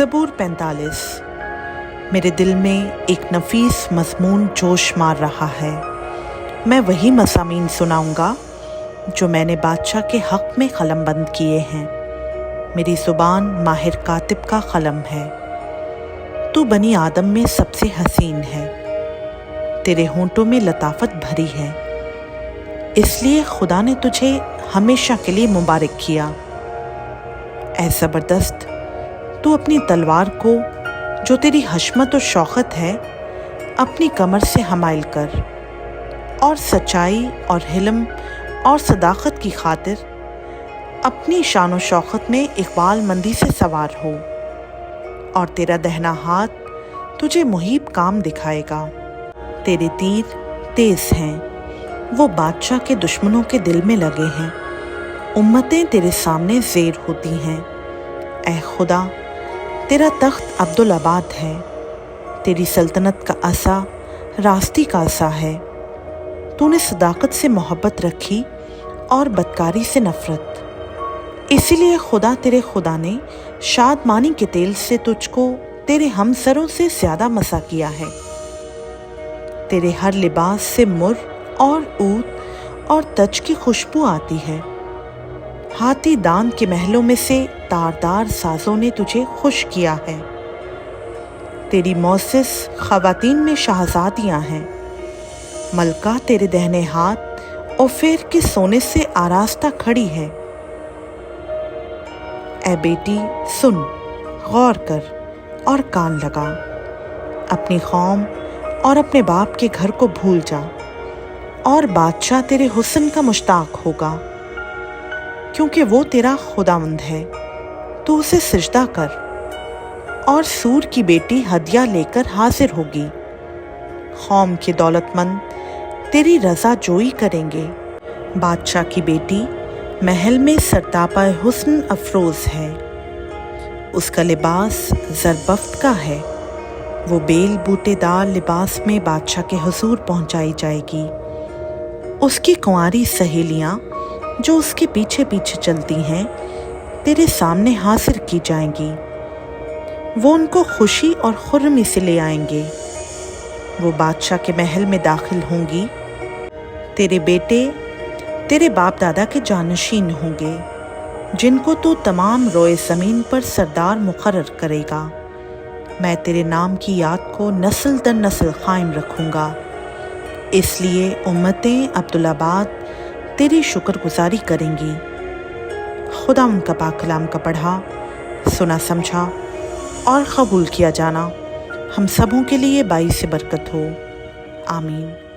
ज़बूर 45। मेरे दिल में एक नफीस मज़मून जोश मार रहा है। मैं वही मज़ामीन सुनाऊंगा जो मैंने बादशाह के हक़ में क़लमबंद किए हैं। मेरी ज़ुबान माहिर कातिब का क़लम है। तू बनी आदम में सबसे हसीन है, तेरे होंठों में लताफ़त भरी है, इसलिए खुदा ने तुझे हमेशा के लिए मुबारक किया। ऐ ज़बरदस्त, तू अपनी तलवार को जो तेरी हशमत और शौकत है अपनी कमर से हमाइल कर, और सच्चाई और हिल्म और सदाकत की खातिर अपनी शान और शौकत में इकबाल मंदी से सवार हो, और तेरा दहना हाथ तुझे मुहीब काम दिखाएगा। तेरे तीर तेज़ हैं, वो बादशाह के दुश्मनों के दिल में लगे हैं। उम्मतें तेरे सामने ज़ेर होती हैं। ऐ खुदा, तेरा तख्त अब्दुल आबाद है, तेरी सल्तनत का असा रास्ती का असा है। तूने सदाकत से मोहब्बत रखी और बदकारी से नफ़रत, इसीलिए खुदा तेरे खुदा ने शादमानी के तेल से तुझको तेरे हमसरों से ज़्यादा मसा किया है। तेरे हर लिबास से मुर और ऊद और तज की खुशबू आती है। हाथी दान के महलों में से तारदार साजों ने तुझे खुश किया है। तेरी मौसिस ख़वातीन में शहज़ादियाँ हैं। मलका तेरे दहने हाथ ओफेर के सोने से आरास्ता खड़ी है। ऐ बेटी सुन, गौर कर और कान लगा। अपनी कौम और अपने बाप के घर को भूल जा, और बादशाह तेरे हुस्न का मुश्ताक होगा, क्योंकि वो तेरा खुदावंद है। तू उसे सिजदा कर, और सूर की बेटी हदिया लेकर हाजिर होगी। कौम के दौलतमंद तेरी रज़ा जोई करेंगे। बादशाह की बेटी महल में सरतापा हुस्न अफरोज़ है। उसका लिबास ज़रबफ्त का है। वो बेल बूटेदार लिबास में बादशाह के हुजूर पहुंचाई जाएगी। उसकी कुंवारी सहेलियां जो उसके पीछे पीछे चलती हैं तेरे सामने हाजिर की जाएंगी। वो उनको खुशी और खुर्मी से ले आएंगे। वो बादशाह के महल में दाखिल होंगी। तेरे बेटे तेरे बाप दादा के जानशीन होंगे, जिनको तू तमाम रोए ज़मीन पर सरदार मुकर्रर करेगा। मैं तेरे नाम की याद को नस्ल दर नस्ल कायम रखूँगा, इसलिए उम्मतें अब्दुल आबाद तेरी शुक्रगुजारी करेंगी। खुदा उनका पाक कलाम का पढ़ा, सुना, समझा और कबूल किया जाना हम सबों के लिए बाइस बरकत हो। आमीन।